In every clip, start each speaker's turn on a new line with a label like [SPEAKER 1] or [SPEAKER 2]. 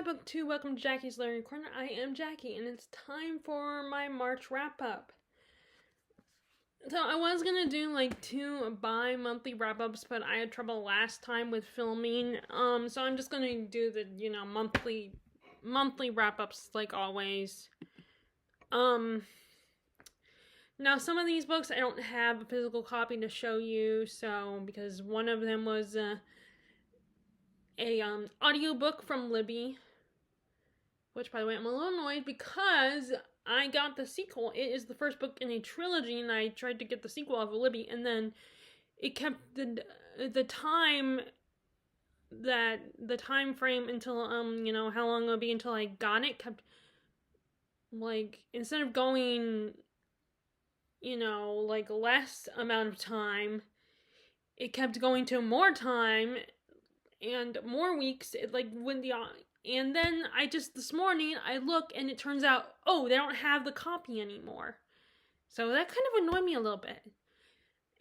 [SPEAKER 1] Book 2. Welcome to Jackie's Learning Corner. I am Jackie, and it's time for my March wrap-up. So I was going to do like 2 bi-monthly wrap-ups, but I had trouble last time with filming. So I'm just going to do the, monthly wrap-ups like always. Now some of these books I don't have a physical copy to show you, so because one of them was a audiobook from Libby, which, by the way, I'm a little annoyed because I got the sequel. It is the first book in a trilogy, and I tried to get the sequel of Libby, and then it kept the time frame until how long it would be until I got it kept, like, instead of going like less amount of time, it kept going to more time and more weeks. And then this morning, I look and it turns out, oh, they don't have the copy anymore. So that kind of annoyed me a little bit.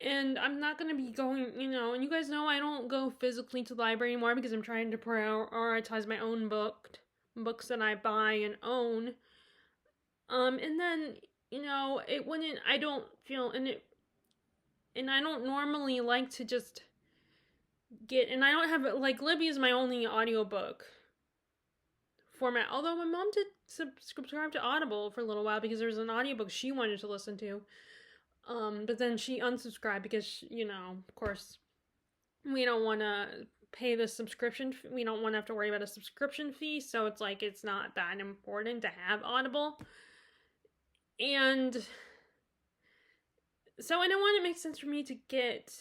[SPEAKER 1] And I'm not going to be going, and you guys know I don't go physically to the library anymore because I'm trying to prioritize my own books that I buy and own. And then, I don't feel, and I don't normally like to just and I don't have, like, Libby is my only audiobook format, although my mom did subscribe to Audible for a little while because there was an audiobook she wanted to listen to, but then she unsubscribed because, of course, we don't want to pay the subscription, we don't want to have to worry about a subscription fee, so it's like, it's not that important to have Audible, and so I don't want it makes sense for me to get,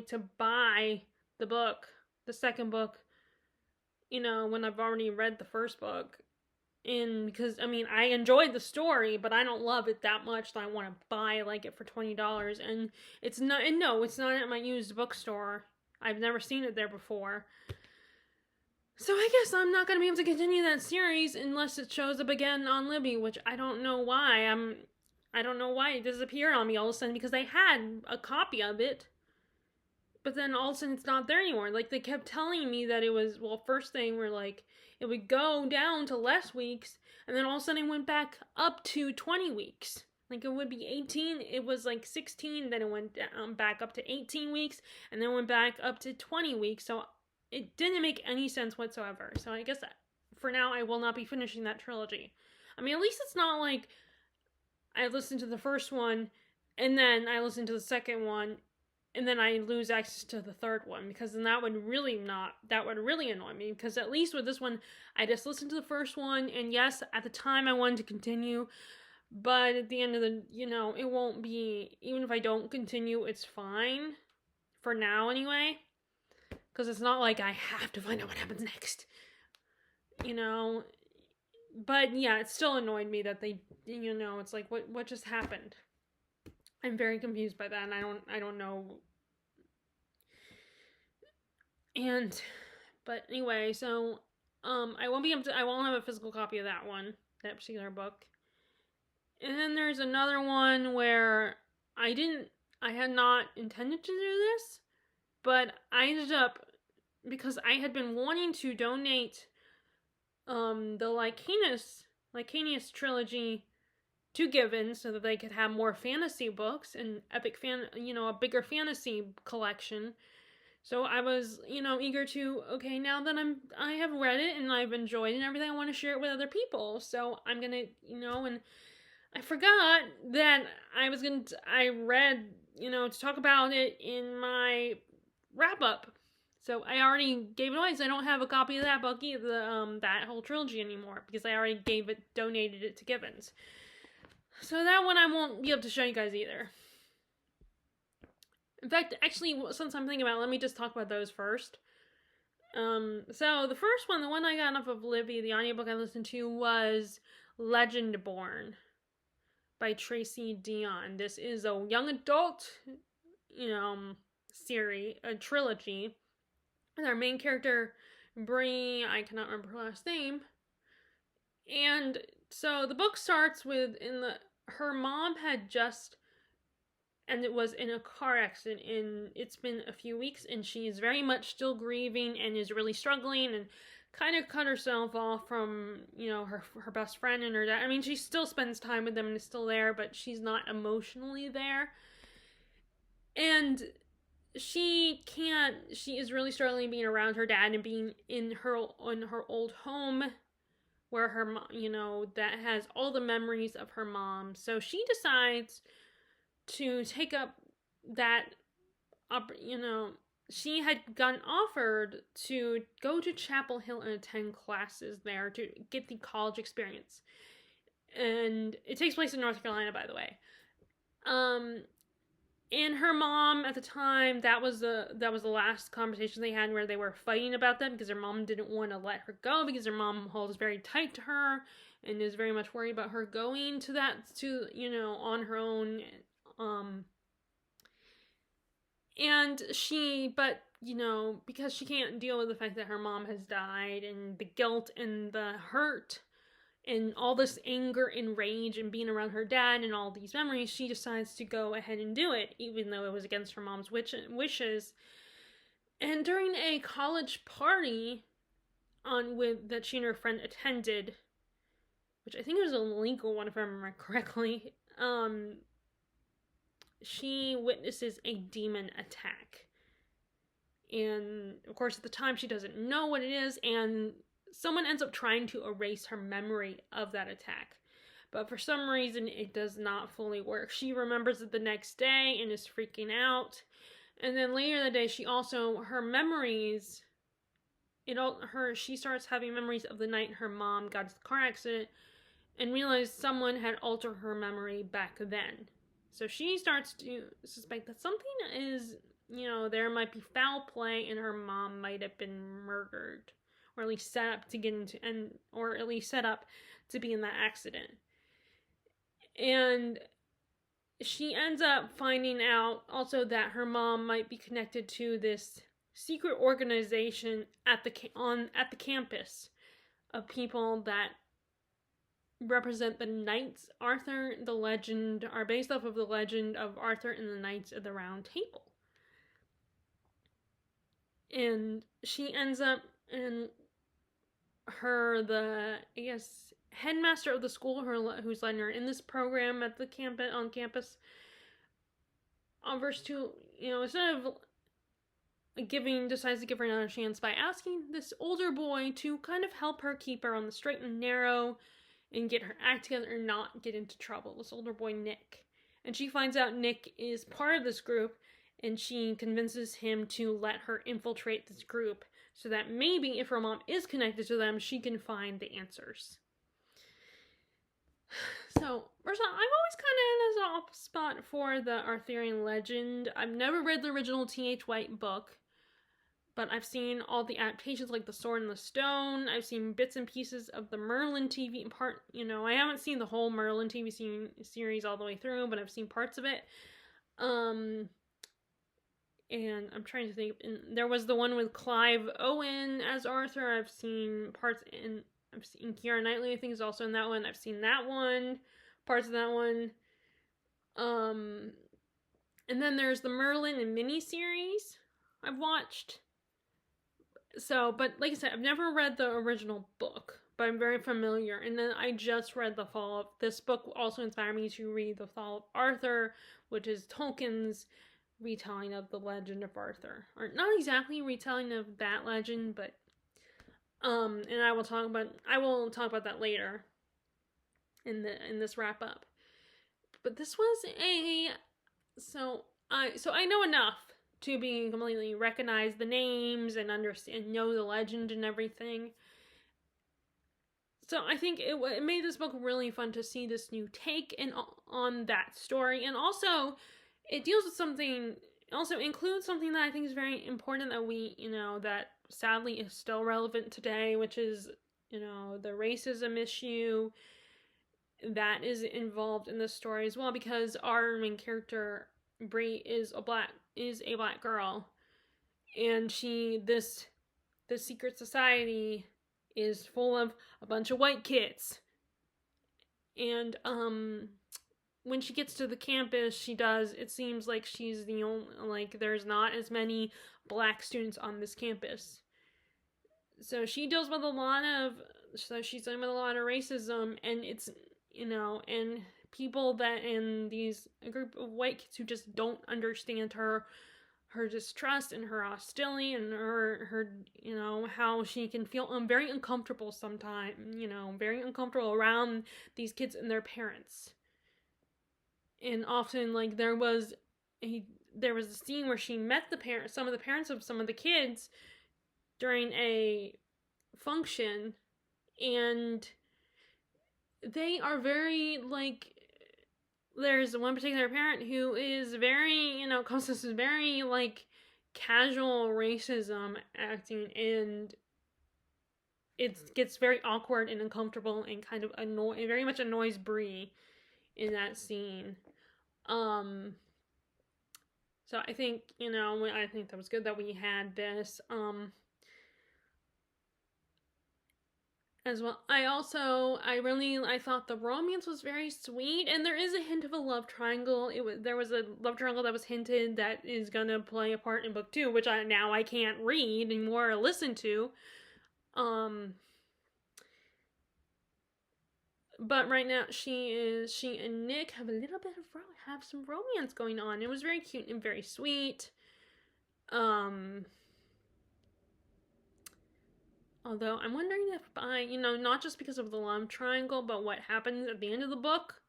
[SPEAKER 1] to buy the second book, when I've already read the first book. And because, I enjoyed the story, but I don't love it that much that I want to buy, it for $20. And it's not at my used bookstore. I've never seen it there before. So I guess I'm not going to be able to continue that series unless it shows up again on Libby, which I don't know why. I don't know why it disappeared on me all of a sudden, because they had a copy of it. But then all of a sudden it's not there anymore. They kept telling me that it was, first thing were it would go down to less weeks, and then all of a sudden it went back up to 20 weeks. It would be 18, it was 16, then it went back up to 18 weeks, and then went back up to 20 weeks. So it didn't make any sense whatsoever. So I guess for now I will not be finishing that trilogy. At least it's not like I listened to the first one, and then I listened to the second one, and then I lose access to the third one, because then that would really annoy me, because at least with this one, I just listened to the first one, and yes, at the time I wanted to continue, but at the end of the, it won't be, even if I don't continue, it's fine, for now anyway, because it's not like I have to find out what happens next, but yeah, it still annoyed me that they, it's like, what just happened? I'm very confused by that, and I don't know. But anyway, so, I won't have a physical copy of that particular book. And then there's another one where I had not intended to do this, but I ended up, because I had been wanting to donate, the Lycanus trilogy to Givens so that they could have more fantasy books and a bigger fantasy collection. So I was, eager to, okay, now that I have read it and I've enjoyed it and everything, I want to share it with other people. So I'm gonna, and I forgot that I read, to talk about it in my wrap up. So I already gave it away, so I don't have a copy of that book either, that whole trilogy anymore, because I already donated it to Givens. So that one I won't be able to show you guys either. In fact, actually, since I'm thinking about it, let me just talk about those first. So the first one, the one I got off of Libby, the audiobook I listened to, was Legendborn by Tracy Deonn. This is a young adult, series, a trilogy. And our main character, Bree, I cannot remember her last name. And so the book starts with, her mom had just, and it was in a car accident, and it's been a few weeks, and she's very much still grieving and is really struggling and kind of cut herself off from, her best friend and her dad. I mean, she still spends time with them and is still there, but she's not emotionally there. And she is really struggling being around her dad and being in her old home where her mom, that has all the memories of her mom. So she decides to take up that she had gotten offered to go to Chapel Hill and attend classes there to get the college experience. And it takes place in North Carolina, by the way. And her mom at the time, that was the last conversation they had where they were fighting about that because her mom didn't want to let her go because her mom holds very tight to her and is very much worried about her going to that on her own. And because she can't deal with the fact that her mom has died and the guilt and the hurt and all this anger and rage and being around her dad and all these memories, she decides to go ahead and do it, even though it was against her mom's wishes. And during a college party that she and her friend attended, which I think was a legal one if I remember correctly, she witnesses a demon attack. And, of course, at the time, she doesn't know what it is, and someone ends up trying to erase her memory of that attack. But for some reason, it does not fully work. She remembers it the next day and is freaking out. And then later that day, she starts having memories of the night her mom got into the car accident and realized someone had altered her memory back then. So she starts to suspect that something is, there might be foul play and her mom might have been murdered. Or at least set up to be in that accident. And she ends up finding out also that her mom might be connected to this secret organization at the campus of people that represent the Knights. Arthur, the legend, are based off of the legend of Arthur and the Knights of the Round Table. And she ends up in headmaster of the school, who's letting her in this program at the campus, offers to, instead of decides to give her another chance by asking this older boy to kind of help her keep her on the straight and narrow and get her act together and not get into trouble. This older boy, Nick. And she finds out Nick is part of this group, and she convinces him to let her infiltrate this group so that maybe if her mom is connected to them, she can find the answers. So, first of all, I'm always kind of in a soft spot for the Arthurian legend. I've never read the original T.H. White book, but I've seen all the adaptations like The Sword and the Stone. I've seen bits and pieces of the Merlin TV part. I haven't seen the whole Merlin TV series all the way through, but I've seen parts of it. And I'm trying to think. And there was the one with Clive Owen as Arthur. I've seen Keira Knightley, I think, is also in that one. I've seen that one, parts of that one. And then there's the Merlin and miniseries I've watched. So, but like I said, I've never read the original book, but I'm very familiar. And then I just read this book also inspired me to read The Fall of Arthur, which is Tolkien's retelling of the legend of Arthur. Or not exactly retelling of that legend, but and I will talk about that later in this wrap up. But this was so I know enough to be completely recognize the names and understand, know the legend and everything. So I think it made this book really fun to see this new take on that story, and also it deals with something. Also includes something that I think is very important that that sadly is still relevant today, which is the racism issue that is involved in this story as well, because our main character Bree is a black girl, and this secret society is full of a bunch of white kids, and when she gets to the campus, it seems like she's the only, there's not as many black students on this campus. so she deals with a lot of, so she's dealing with a lot of racism, and it's, and people that, in these, a group of white kids who just don't understand her distrust and her hostility and her how she can feel very uncomfortable sometimes, very uncomfortable around these kids and their parents. And often, like, there was a scene where she met some of the parents of some of the kids during a function, and they are very, like, there's one particular parent who is very, comes to very, like, casual racism acting, and it gets very awkward and uncomfortable and kind of very much annoys Bree in that scene. So I think, I think that was good that we had this. As well, I thought the romance was very sweet, and there is a hint of a love triangle. There was a love triangle that was hinted that is gonna play a part in book 2, which I can't read anymore or listen to. But right now she and Nick have a little bit of have some romance going on. It was very cute and very sweet. Although I'm wondering if not just because of the love triangle, but what happens at the end of the book,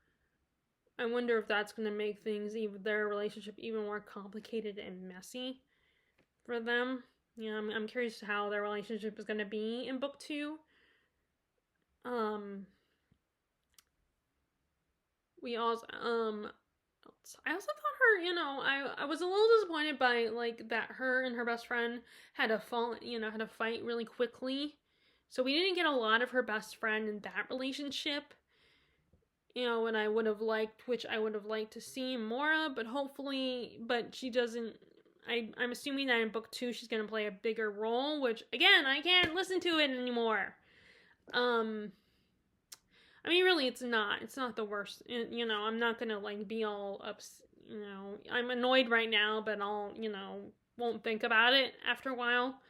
[SPEAKER 1] I wonder if that's going to make their relationship even more complicated and messy for them. I'm curious how their relationship is going to be in book 2. We also, I also thought her, I was a little disappointed by, like, that her and her best friend had a fight really quickly. So we didn't get a lot of her best friend in that relationship. When I would have liked, which I would have liked to see more of, but she doesn't. I'm assuming that in book 2 she's going to play a bigger role, which, again, I can't listen to it anymore. I mean, really, it's not the worst. I'm not going to, like, be all upset. I'm annoyed right now, but I'll, won't think about it after a while.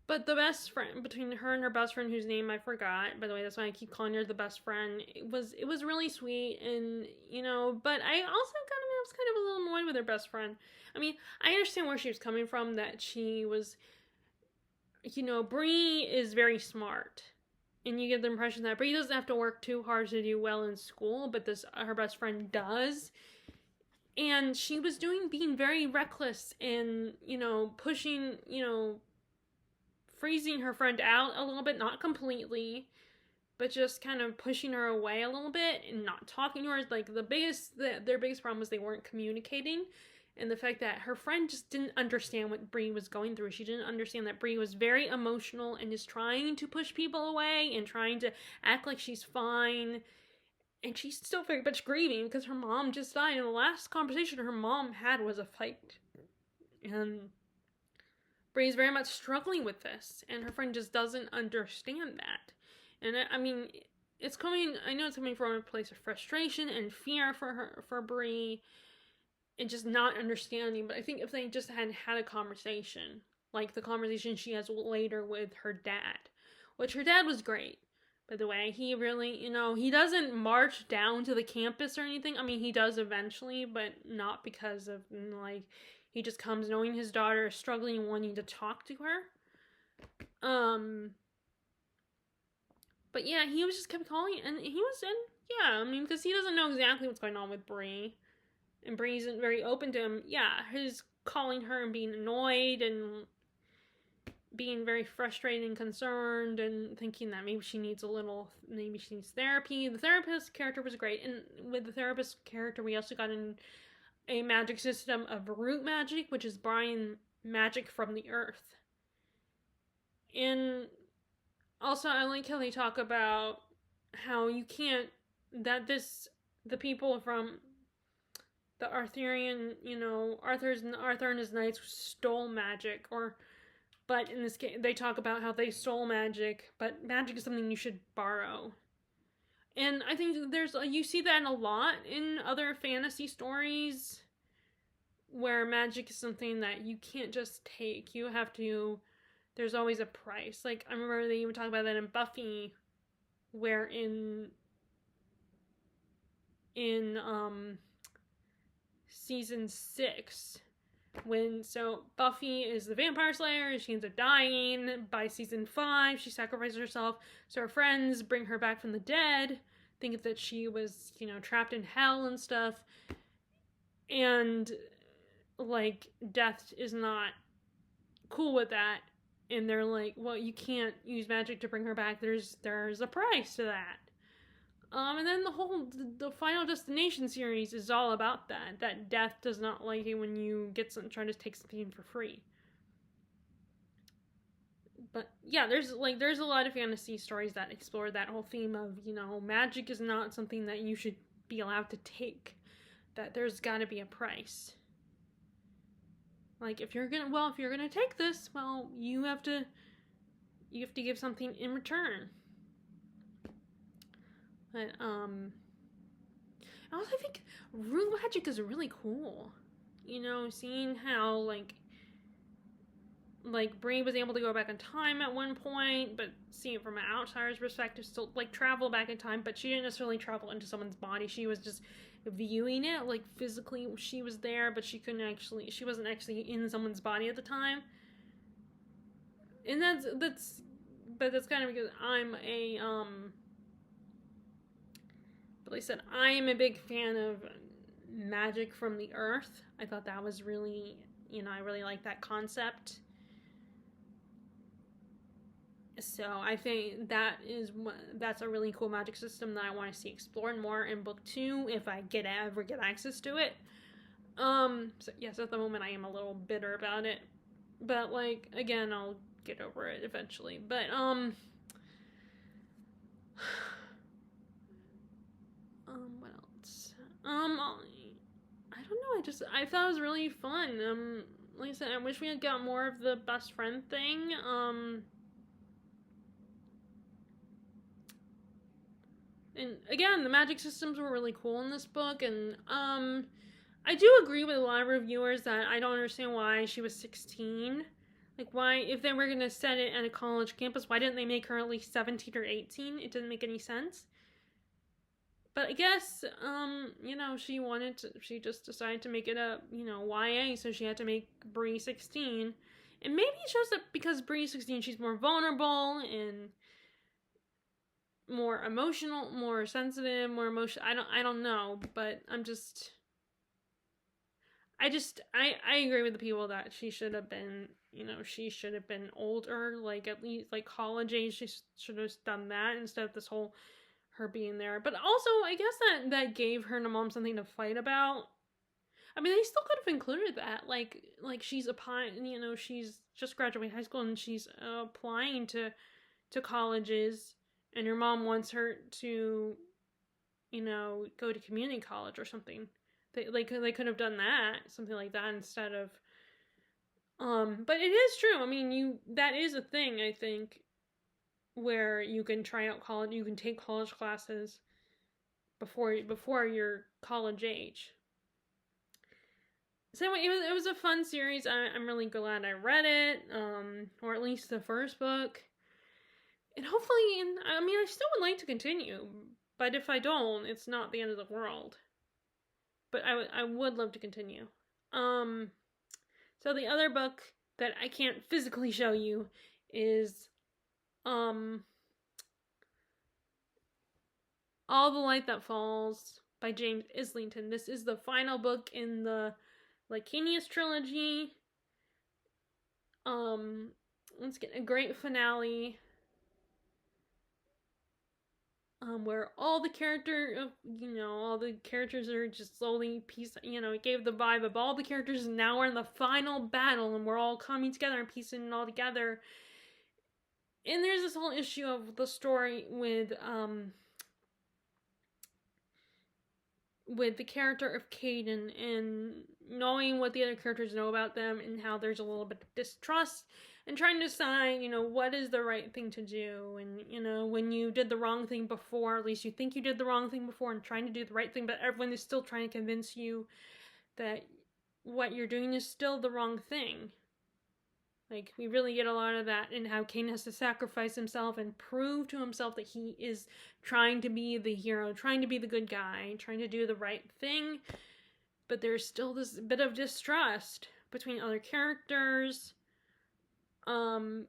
[SPEAKER 1] But the best friend, between her and her best friend, whose name I forgot, by the way, that's why I keep calling her the best friend, it was really sweet, and, but I also was kind of a little annoyed with her best friend. I mean, I understand where she was coming from, that she was, Bree is very smart. And you get the impression that Bree doesn't have to work too hard to do well in school, but her best friend does. And she was being very reckless and, pushing, freezing her friend out a little bit, not completely, but just kind of pushing her away a little bit and not talking to her. Like, their biggest problem was they weren't communicating. And the fact that her friend just didn't understand what Bree was going through. She didn't understand that Bree was very emotional and is trying to push people away and trying to act like she's fine. And she's still very much grieving because her mom just died. And the last conversation her mom had was a fight. And Bree's very much struggling with this. And her friend just doesn't understand that. And I mean, I know it's coming from a place of frustration and fear for Bree, and just not understanding. But I think if they just had a conversation, like the conversation she has later with her dad, which her dad was great, by the way. He really, he doesn't march down to the campus or anything. I mean, he does eventually, but not because of, like, he just comes knowing his daughter is struggling and wanting to talk to her. But yeah, he was just kept calling, and I mean, because he doesn't know exactly what's going on with Bree. And Bree isn't very open to him. Yeah, his calling her and being annoyed and being very frustrated and concerned and thinking that maybe she needs therapy. The therapist character was great. And with the therapist character, we also got a magic system of root magic, which is buying magic from the earth. And also, I like how they talk about how the people from the Arthurian, Arthur and his knights stole magic, but in this case, they talk about how they stole magic, but magic is something you should borrow. And I think you see that a lot in other fantasy stories, where magic is something that you can't just take. there's always a price. Like, I remember they even talk about that in Buffy, where in season 6, so Buffy is the vampire slayer, and she ends up dying. By season 5, she sacrifices herself, so her friends bring her back from the dead, think that she was, trapped in hell and stuff. And, like, Death is not cool with that. And they're like, well, you can't use magic to bring her back. There's a price to that. And then the Final Destination series is all about that. That Death does not like it when you try to take something for free. But yeah, there's a lot of fantasy stories that explore that whole theme of, magic is not something that you should be allowed to take. That there's got to be a price. Like, if you're gonna take this, well, you have to give something in return. But I also think room magic is really cool. Seeing how like Bree was able to go back in time at one point, but seeing it from an outsider's perspective, still like travel back in time, but she didn't necessarily travel into someone's body. She was just viewing it, like physically she was there, but she wasn't actually in someone's body at the time. And that's kind of because I'm a but like I said, I am a big fan of magic from the earth. I thought that was really, I really like that concept. So I think that's a really cool magic system that I want to see explored more in book 2 if I ever get access to it. So yes, at the moment I am a little bitter about it, but like again, I'll get over it eventually. But what else? I don't know. I thought it was really fun. Like I said, I wish we had got more of the best friend thing. And again, the magic systems were really cool in this book, and I do agree with a lot of reviewers that I don't understand why she was 16. Like, why, if they were going to set it at a college campus, why didn't they make her at least 17 or 18? It doesn't make any sense. But I guess, she just decided to make it a, YA, so she had to make Bree 16. And maybe it shows that because Bree's 16, she's more vulnerable and more emotional, more sensitive, more emotional. I don't know, but I agree with the people that she should have been, older, like at least like college age. She should have done that instead of this whole her being there. But also, I guess that gave her and her mom something to fight about. I mean, they still could have included that, like she's applying, she's just graduating high school and she's applying to colleges, and her mom wants her to, go to community college or something. They could have done that, something like that, instead of, but it is true. I mean, that is a thing, I think, where you can try out college, you can take college classes before you're college age. So anyway, it was a fun series. I'm really glad I read it, or at least the first book. And hopefully, I still would like to continue, but if I don't, it's not the end of the world. But I would love to continue. So the other book that I can't physically show you is, All the Light That Falls by James Islington. This is the final book in the Licanius trilogy. Let's get a great finale. Where all the characters are just slowly it gave the vibe of all the characters now are in the final battle and we're all coming together and piecing it all together. And there's this whole issue of the story with the character of Caden and knowing what the other characters know about them and how there's a little bit of distrust and trying to decide, what is the right thing to do. And, when you did the wrong thing before, at least you think you did the wrong thing before and trying to do the right thing, but everyone is still trying to convince you that what you're doing is still the wrong thing. Like, we really get a lot of that in how Cain has to sacrifice himself and prove to himself that he is trying to be the hero, trying to be the good guy, trying to do the right thing. But there's still this bit of distrust between other characters. And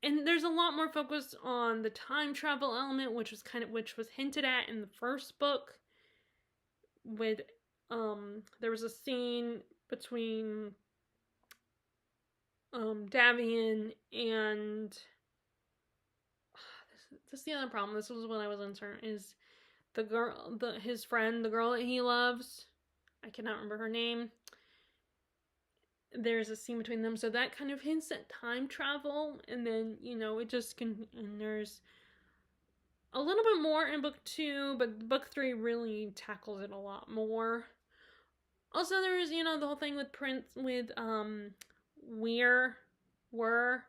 [SPEAKER 1] there's a lot more focus on the time travel element, which was hinted at in the first book. With there was a scene between Davian and this is the other problem. This was when I was uncertain. Is the girl, his friend, the girl that he loves? I cannot remember her name. There's a scene between them, so that kind of hints at time travel, and then it just can. And there's a little bit more in book 2, but book 3 really tackles it a lot more. Also, there's the whole thing with Were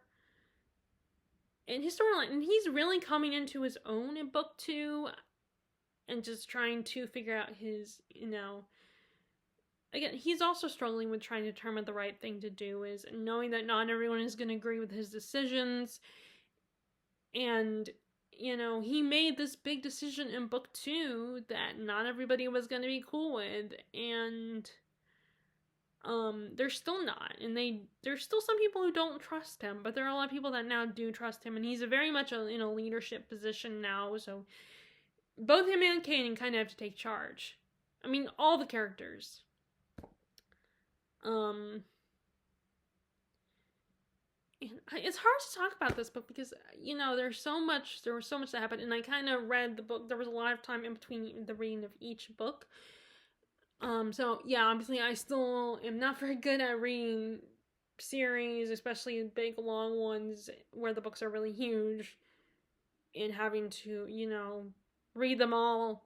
[SPEAKER 1] and his storyline, and he's really coming into his own in book 2, and just trying to figure out his again, he's also struggling with trying to determine the right thing to do, is knowing that not everyone is going to agree with his decisions. And, he made this big decision in book 2 that not everybody was going to be cool with. And, they're still not. And there's still some people who don't trust him, but there are a lot of people that now do trust him. And he's very much in a leadership position now, so both him and Kanan kind of have to take charge. I mean, all the characters. And it's hard to talk about this book because there was so much that happened, and I kind of read the book. There was a lot of time in between the reading of each book. So yeah, obviously I still am not very good at reading series, especially big long ones where the books are really huge, and having to read them all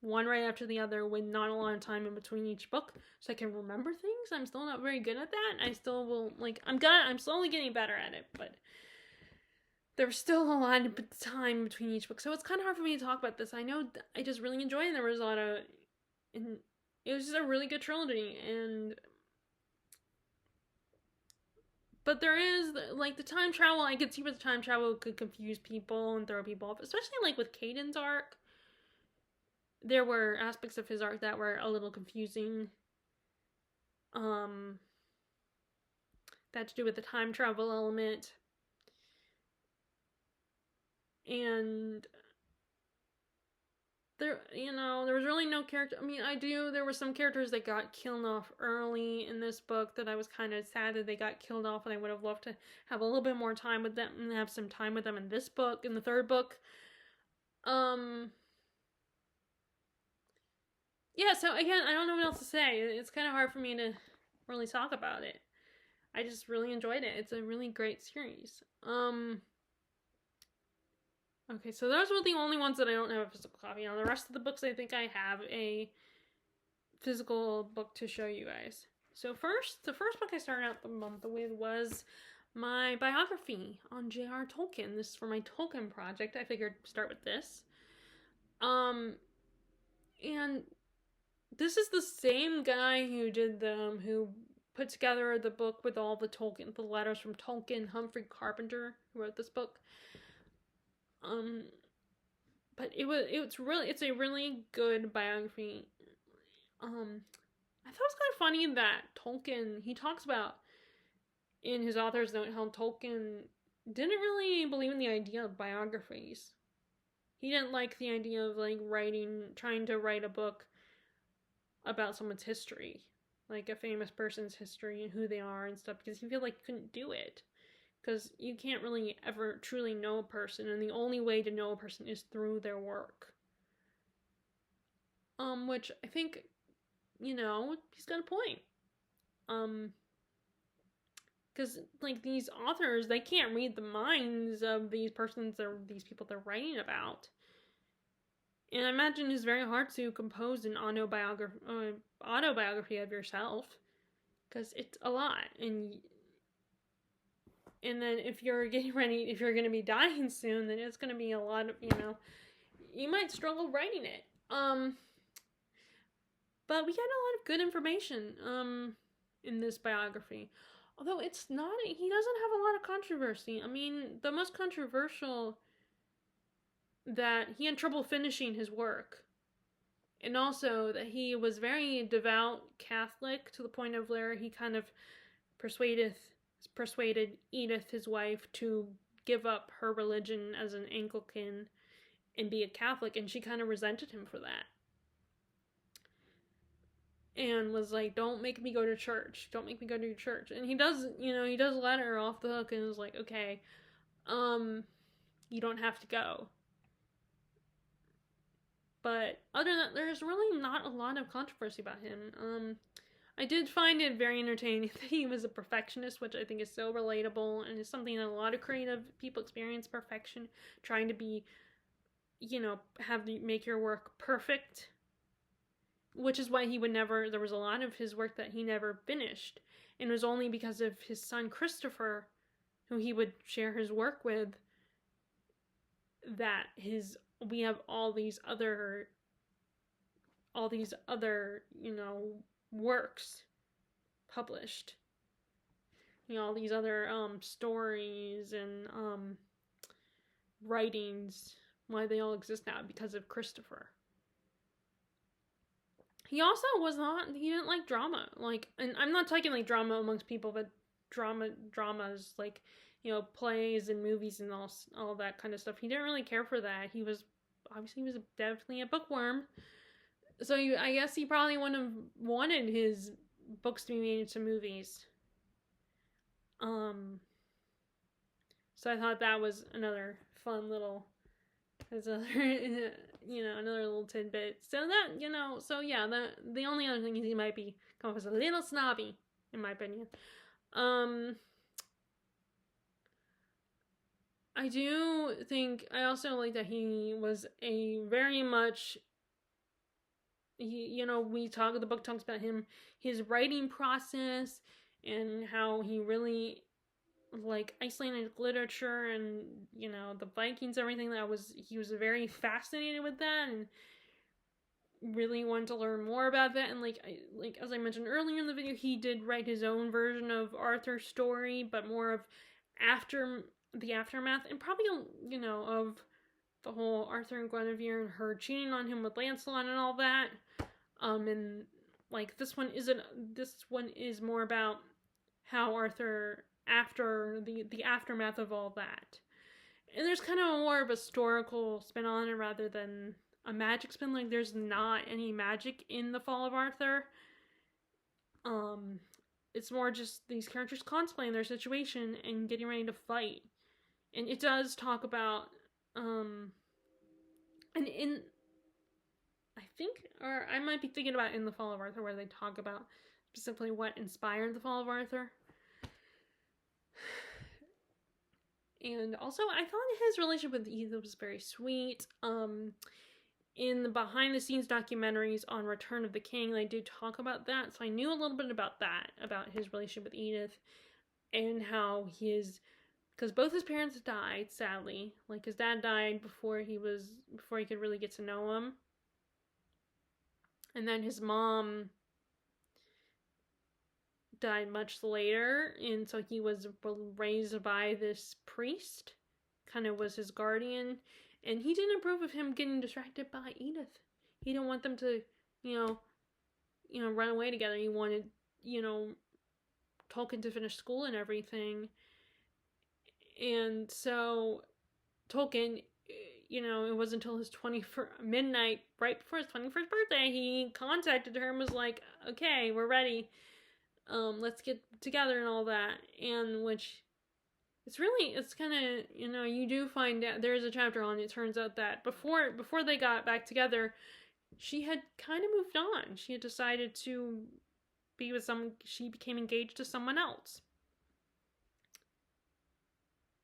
[SPEAKER 1] one right after the other with not a lot of time in between each book so I can remember things. I'm still not very good at that. I still will, I'm slowly getting better at it, but there's still a lot of time between each book, so it's kind of hard for me to talk about this. I know I just really enjoyed it. There was a lot of, and it was just a really good trilogy, but there is, the time travel, I could see where the time travel could confuse people and throw people off, especially, with Caden's arc. There were aspects of his arc that were a little confusing. That had to do with the time travel element. And there was really no character. I mean, there were some characters that got killed off early in this book that I was kind of sad that they got killed off, and I would have loved to have a little bit more time with them and have some time with them in this book, in the third book. Yeah, so again, I don't know what else to say. It's kind of hard for me to really talk about it. I just really enjoyed it. It's a really great series. Okay, so those were the only ones that I don't have a physical copy on. The rest of the books, I think I have a physical book to show you guys. So the first book I started out the month with was my biography on J.R. Tolkien. This is for my Tolkien project. I figured start with this. And this is the same guy who who put together the book with all the letters from Tolkien, Humphrey Carpenter, who wrote this book. But it's a really good biography. I thought it was kind of funny that Tolkien, he talks about in his author's note how Tolkien didn't really believe in the idea of biographies. He didn't like the idea of trying to write a book about someone's history, like a famous person's history and who they are and stuff, because he felt like he couldn't do it. Because you can't really ever truly know a person, and the only way to know a person is through their work. Which I think, he's got a point. Because, these authors, they can't read the minds of these persons or these people they're writing about. And I imagine it's very hard to compose an autobiography of yourself, because it's a lot, and then if you're going to be dying soon, then it's going to be a lot of, you might struggle writing it. But we got a lot of good information, in this biography. Although it's not, he doesn't have a lot of controversy. I mean, the most controversial that he had trouble finishing his work, and also that he was very devout Catholic to the point of where he kind of persuaded Edith, his wife, to give up her religion as an Anglican and be a Catholic, and she kind of resented him for that. And was like, don't make me go to church. Don't make me go to church. And he does, he does let her off the hook and is like, okay, you don't have to go. But other than that, there's really not a lot of controversy about him. I did find it very entertaining that he was a perfectionist, which I think is so relatable and is something that a lot of creative people experience, perfection, trying to be, make your work perfect, which is why there was a lot of his work that he never finished. And it was only because of his son Christopher, who he would share his work with, that we have all these other, works published. All these other stories and writings, why they all exist now, because of Christopher. He also he didn't like drama. And I'm not talking like drama amongst people, but dramas like, plays and movies and all that kind of stuff. He didn't really care for that. He was definitely a bookworm. So I guess he probably wouldn't have wanted his books to be made into movies. So I thought that was another fun little, another little tidbit. So that, the only other thing is he might be come off as a little snobby, in my opinion. I do think, I also like that he was a very much, the book talks about his writing process, and how he really Icelandic literature and, the Vikings, everything he was very fascinated with that and really wanted to learn more about that. And as I mentioned earlier in the video, he did write his own version of Arthur's story, but more of the aftermath, and probably, of the whole Arthur and Guinevere and her cheating on him with Lancelot and all that. And this one is more about how Arthur, after the aftermath of all that. And there's kind of more of a historical spin on it rather than a magic spin. There's not any magic in The Fall of Arthur. It's more just these characters contemplating their situation and getting ready to fight. And it does talk about, and I think, or I might be thinking about in The Fall of Arthur, where they talk about specifically what inspired The Fall of Arthur. And also, I thought his relationship with Edith was very sweet. In the behind-the-scenes documentaries on Return of the King, they do talk about that, so I knew a little bit about that, about his relationship with Edith, and how because both his parents died, sadly. His dad died before he could really get to know him. And then his mom died much later, and so he was raised by this priest, kind of was his guardian, and he didn't approve of him getting distracted by Edith. He didn't want them to, run away together. He wanted, Tolkien to finish school and everything. And so Tolkien, it wasn't until his midnight, right before his 21st birthday, he contacted her and was like, okay, we're ready. Let's get together and all that. And which, it's kind of, you do find out, there's a chapter on it, turns out that before they got back together, she had kind of moved on. She had decided to be with she became engaged to someone else.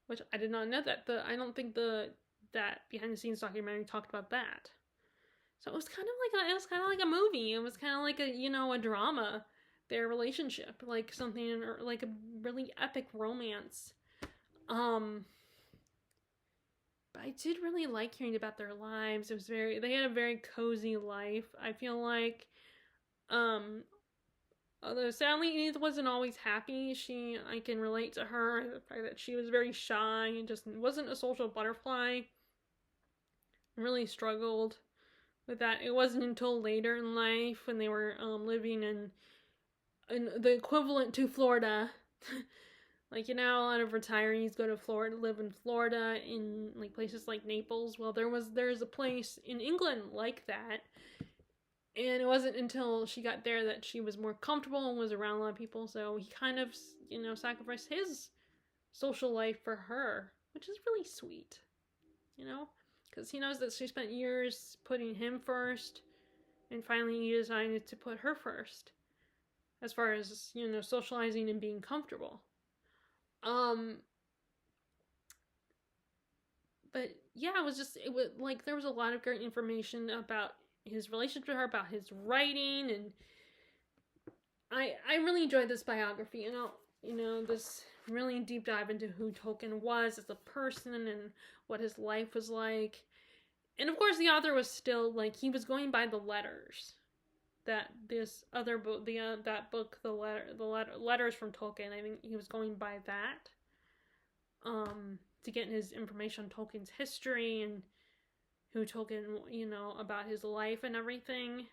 [SPEAKER 1] Which I did not know that. I don't think that behind the scenes documentary talked about that. So it was kind of like a movie. It was kind of like a drama, their relationship, something like a really epic romance. But I did really like hearing about their lives. They had a very cozy life. I feel like, Although sadly Edith wasn't always happy. I can relate to her, the fact that she was very shy and just wasn't a social butterfly. Really struggled with that. It wasn't until later in life when they were living in the equivalent to Florida. Like, a lot of retirees go to Florida, live in Florida, in like places like Naples. Well, there's a place in England like that, and it wasn't until she got there that she was more comfortable and was around a lot of people. So he kind of, sacrificed his social life for her, which is really sweet, because he knows that she spent years putting him first, and finally he decided to put her first, as far as socializing and being comfortable. But yeah, it was like there was a lot of great information about his relationship to her, about his writing, and I really enjoyed this biography. This really deep dive into who Tolkien was as a person and what his life was like. And of course, the author was still like, he was going by the letters that this other book, that book, the letters from Tolkien. I think he was going by that, to get his information on Tolkien's history and who Tolkien, about his life and everything.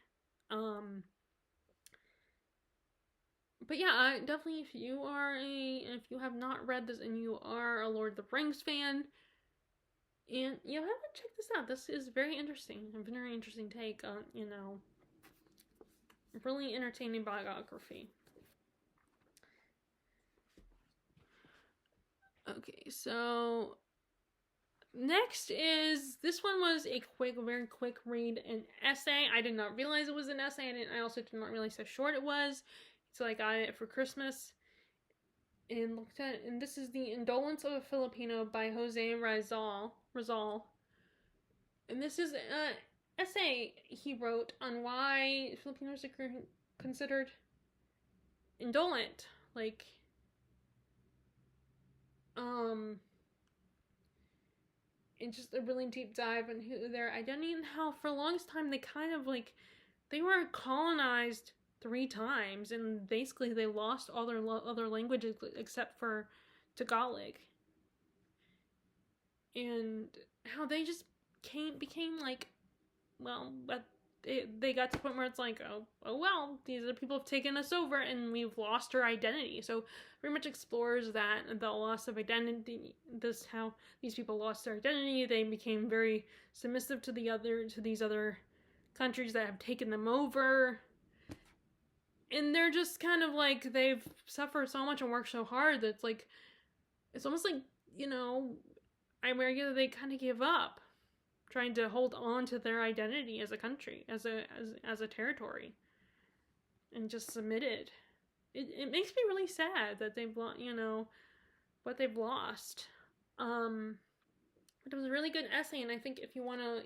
[SPEAKER 1] But yeah, definitely, if you have not read this and you are a Lord of the Rings fan, and have to check this out. This is very interesting. A very interesting take on, really entertaining biography. Okay, so next this one was a very quick read, an essay. I did not realize it was an essay, and I also did not realize how short it was. So I got it for Christmas and looked at it, and this is The Indolence of a Filipino by Jose Rizal. And this is an essay he wrote on why Filipinos are considered indolent. Like, and just a really deep dive into their identity and how for the longest time they kind of they were colonized 3 times, and basically they lost all their other languages except for Tagalog, and how they just became but they got to the point where it's like, oh well, these are the people have taken us over and we've lost our identity. So very much explores that, the loss of identity, how these people lost their identity. They became very submissive to these other countries that have taken them over, and they're just kind of they've suffered so much and worked so hard that it's almost like, they kind of give up trying to hold on to their identity as a country, as a territory, and just submitted. It makes me really sad that they've what they've lost. But it was a really good essay, and I think if you want to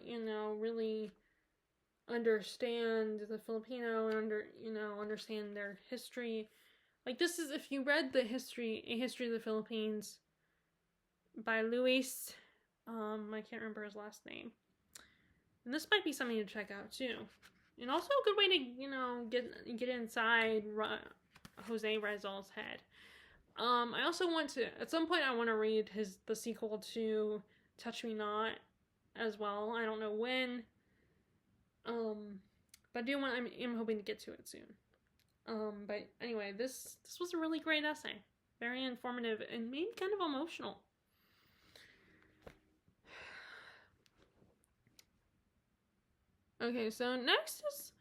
[SPEAKER 1] really understand the Filipino and understand their history, this is, if you read A History of the Philippines by Luis, I can't remember his last name, and this might be something to check out too, and also a good way to get inside Jose Rizal's head. I also want to, at some point, I want to read the sequel to Touch Me Not as well. I don't know when, but I'm hoping to get to it soon. But anyway, this was a really great essay, very informative and maybe kind of emotional. Okay, so next is,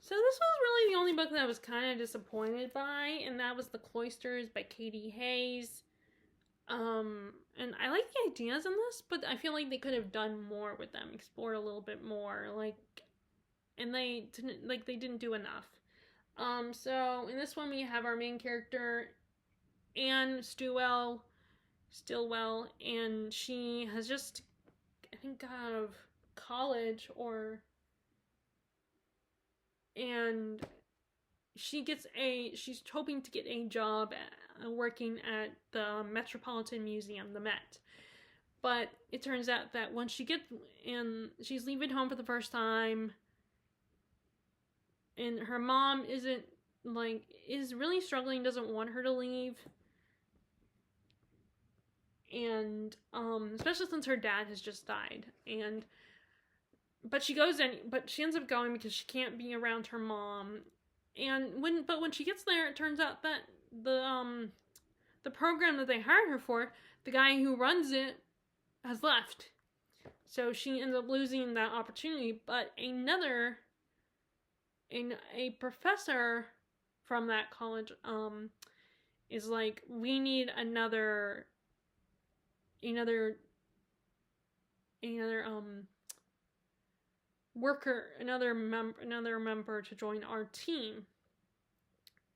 [SPEAKER 1] so this was really the only book that I was kind of disappointed by, and that was The Cloisters by Katie Hayes. And I like the ideas in this, but I feel like they could have done more with them, explored a little bit more, and they didn't do enough. So in this one we have our main character, Anne Stillwell, and she has just, I think, got out of college, and she's hoping to get a job working at the Metropolitan Museum, the Met. But it turns out that once she's leaving home for the first time, and her mom isn't like is really struggling, doesn't want her to leave. And especially since her dad has just died. And but she ends up going because she can't be around her mom. And when she gets there, it turns out that the program that they hired her for, the guy who runs it has left. So she ends up losing that opportunity. But a professor from that college is like, we need another worker, another member to join our team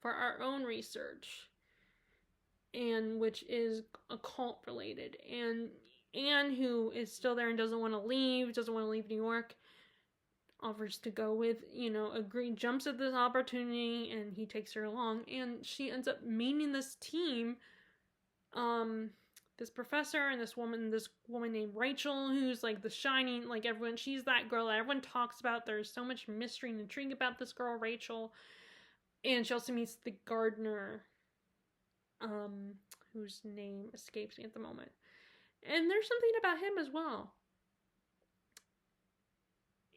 [SPEAKER 1] for our own research, and which is occult related. And Anne, who is still there and doesn't want to leave New York, offers to go with, jumps at this opportunity, and he takes her along, and she ends up meeting this team, this professor and this woman named Rachel, who's like the shining, like everyone, she's that girl that everyone talks about. There's so much mystery and intrigue about this girl, Rachel. And she also meets the gardener, whose name escapes me at the moment. And there's something about him as well.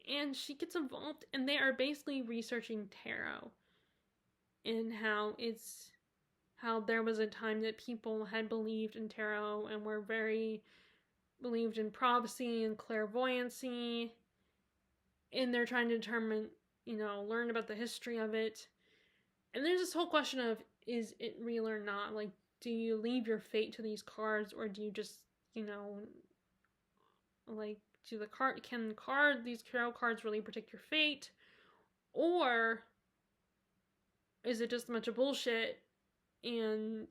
[SPEAKER 1] And she gets involved, and they are basically researching tarot and how there was a time that people had believed in tarot and were very believed in prophecy and clairvoyancy, and they're trying to determine, learn about the history of it. And there's this whole question of, is it real or not? Like, do you leave your fate to these cards, or do you just, like, can these tarot cards really predict your fate? Or is it just a bunch of bullshit, and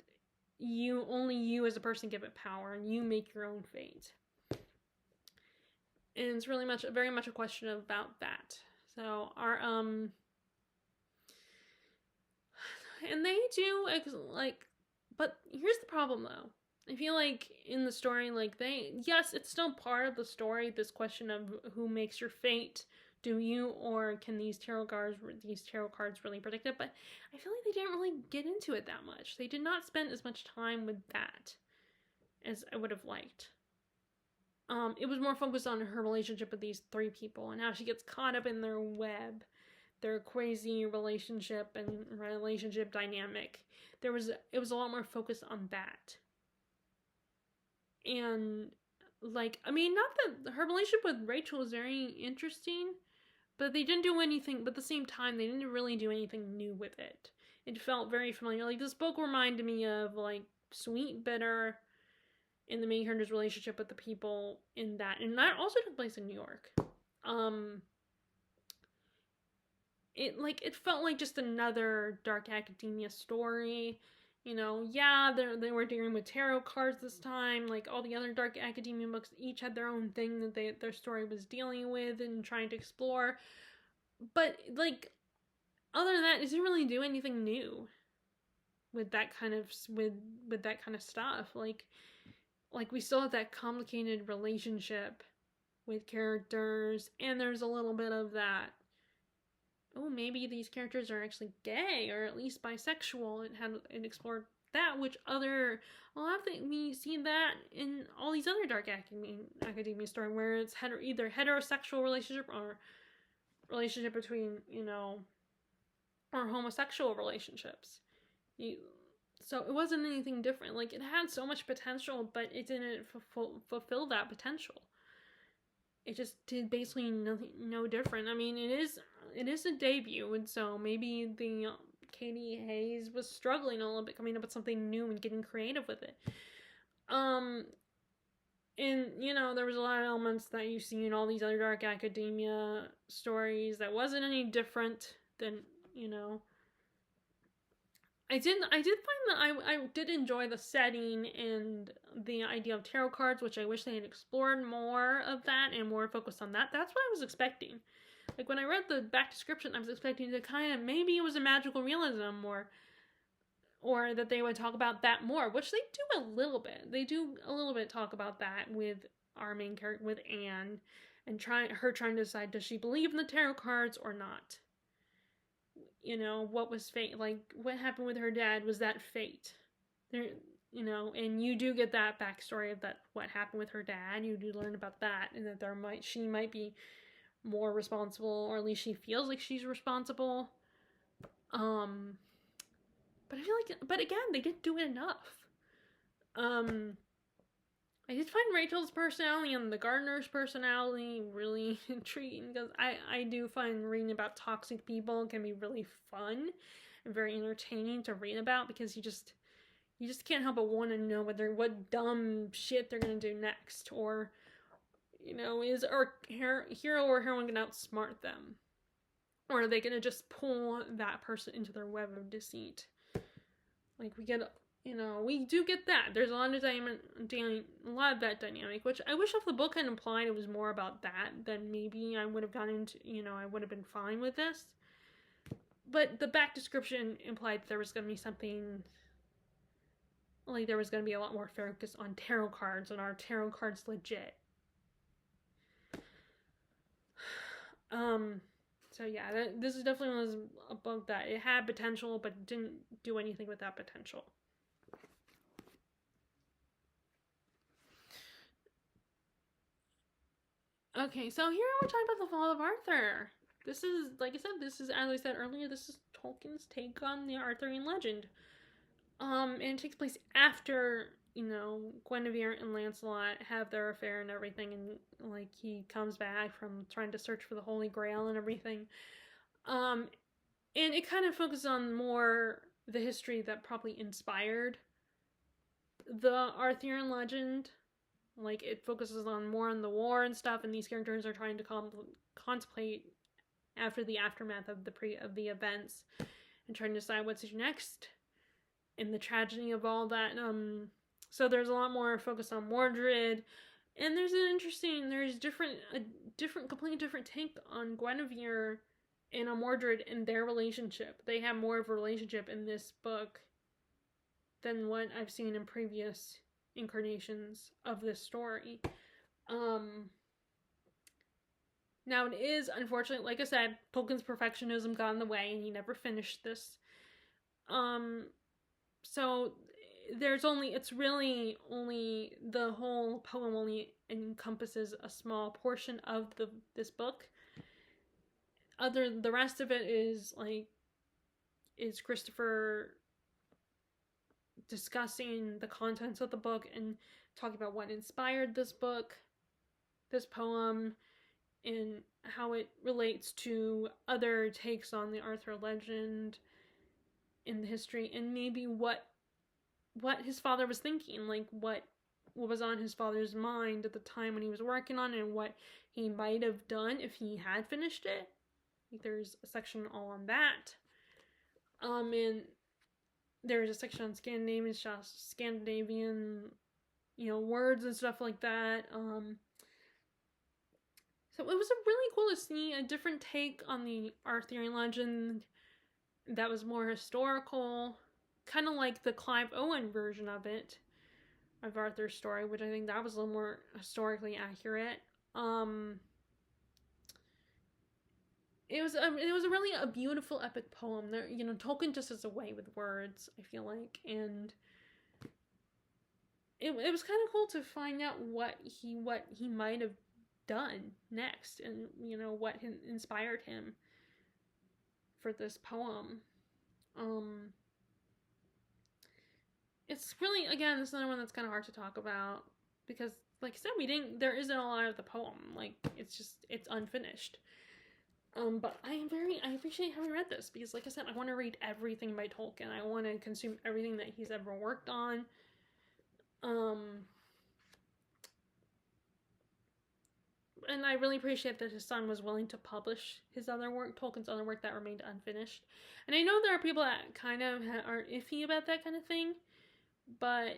[SPEAKER 1] only you as a person give it power, and you make your own fate? And it's really very much a question about that. So and they do, like, but here's the problem though. I feel like in the story, like, yes, it's still part of the story, this question of who makes your fate. Do you, or can these tarot cards really predict it? But I feel like they didn't really get into it that much. They did not spend as much time with that as I would have liked. It was more focused on her relationship with these three people and how she gets caught up in their web, their crazy relationship and relationship dynamic. It was a lot more focused on that. And, like, I mean, not that her relationship with Rachel was very interesting, but they didn't do anything, but at the same time, they didn't really do anything new with it. It felt very familiar. Like, this book reminded me of, like, Sweet Bitter, in the main character's relationship with the people in that. And that also took place in New York. It felt like just another dark academia story. They were dealing with tarot cards this time. Like, all the other dark academia books each had their own thing that their story was dealing with and trying to explore. But, like, other than that, it didn't really do anything new with that kind of stuff. Like we still have that complicated relationship with characters, and there's a little bit of that, oh, maybe these characters are actually gay, or at least bisexual, and explored that, which we see that in all these other dark academia stories, where it's either heterosexual relationship or relationship between, or homosexual relationships. So it wasn't anything different. Like, it had so much potential, but it didn't fulfill that potential. It just did basically no different. I mean, it is a debut, and so maybe the Katie Hayes was struggling a little bit coming up with something new and getting creative with it. And there was a lot of elements that you see in all these other dark academia stories that wasn't any different than, I did find that I did enjoy the setting and the idea of tarot cards, which I wish they had explored more of that and more focused on that. That's what I was expecting. Like, when I read the back description, I was expecting to kind of, maybe it was a magical realism, or that they would talk about that more, which they do a little bit. They do a little bit talk about that with our main character, with Anne, and trying to decide, does she believe in the tarot cards or not? what was fate, like what happened with her dad, was that fate? There, and you do get that backstory of that, what happened with her dad. You do learn about that, and that she might be more responsible, or at least she feels like she's responsible. But I feel like, but again, they didn't do it enough. I did find Rachel's personality and the gardener's personality really intriguing, because I do find reading about toxic people can be really fun and very entertaining to read about, because you just can't help but want to know what dumb shit they're gonna do next, or is our hero or heroine gonna outsmart them, or are they gonna just pull that person into their web of deceit? Like, we do get that. There's a lot of that dynamic, which I wish if the book had implied it was more about that, then maybe I would have gotten into, I would have been fine with this. But the back description implied there was going to be something, like there was going to be a lot more focus on tarot cards, and are tarot cards legit? So yeah, this is definitely was a book that it had potential, but didn't do anything with that potential. Okay, so here we're talking about the Fall of Arthur. This is, like I said, as I said earlier, this is Tolkien's take on the Arthurian legend. And it takes place after, Guinevere and Lancelot have their affair and everything, and, like, he comes back from trying to search for the Holy Grail and everything. And it kind of focuses on more the history that probably inspired the Arthurian legend. Like, it focuses more on the war and stuff, and these characters are trying to contemplate after the aftermath of the events, and trying to decide what's next, and the tragedy of all that. So there's a lot more focus on Mordred, and there's completely different take on Guinevere and on Mordred and their relationship. They have more of a relationship in this book than what I've seen in previous incarnations of this story. Now it is, unfortunately, like I said, Tolkien's perfectionism got in the way, and he never finished this. So it's really only, the whole poem only encompasses a small portion of this book. The rest of it is Christopher discussing the contents of the book and talking about what inspired this book, this poem, and how it relates to other takes on the Arthur legend in the history, and maybe what his father was thinking, like what was on his father's mind at the time when he was working on it, and what he might have done if he had finished it. Like, there's a section all on that. And there's a section on Scandinavian, words and stuff like that. So it was really cool to see a different take on the Arthurian legend that was more historical, kind of like the Clive Owen version of Arthur's story, which I think that was a little more historically accurate. It was really a beautiful epic poem. There, Tolkien just has a way with words, I feel like, and it was kind of cool to find out what he might have done next, and what inspired him for this poem. It's really, again, this is another one that's kind of hard to talk about, because, like I said, there isn't a lot of the poem. Like, it's unfinished. But I appreciate having read this, because, like I said, I want to read everything by Tolkien. I want to consume everything that he's ever worked on. And I really appreciate that his son was willing to publish Tolkien's other work that remained unfinished. And I know there are people that kind of are iffy about that kind of thing, but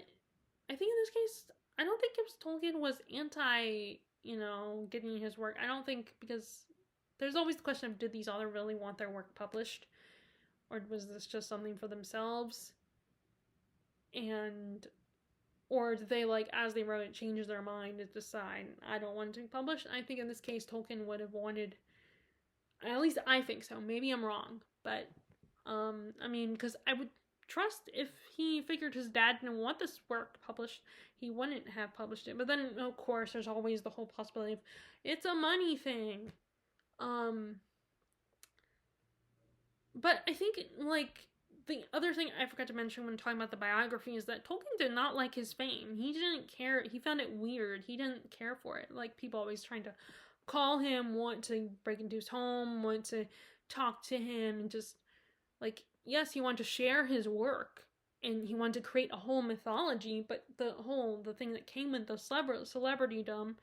[SPEAKER 1] I think in this case, I don't think Tolkien was anti, getting his work. I don't think, because there's always the question of, did these authors really want their work published? Or was this just something for themselves? Or did they, as they wrote it, change their mind and decide, I don't want it to be published? I think in this case, Tolkien would have wanted, at least I think so, maybe I'm wrong, but I mean, because I would trust if he figured his dad didn't want this work published, he wouldn't have published it. But then, of course, there's always the whole possibility of it's a money thing. But I think, like, the other thing I forgot to mention when talking about the biography is that Tolkien did not like his fame. He didn't care. He found it weird. He didn't care for it. Like, people always trying to call him, want to break into his home, want to talk to him, and just, like, yes, he wanted to share his work, and he wanted to create a whole mythology, but the thing that came with the celebritydom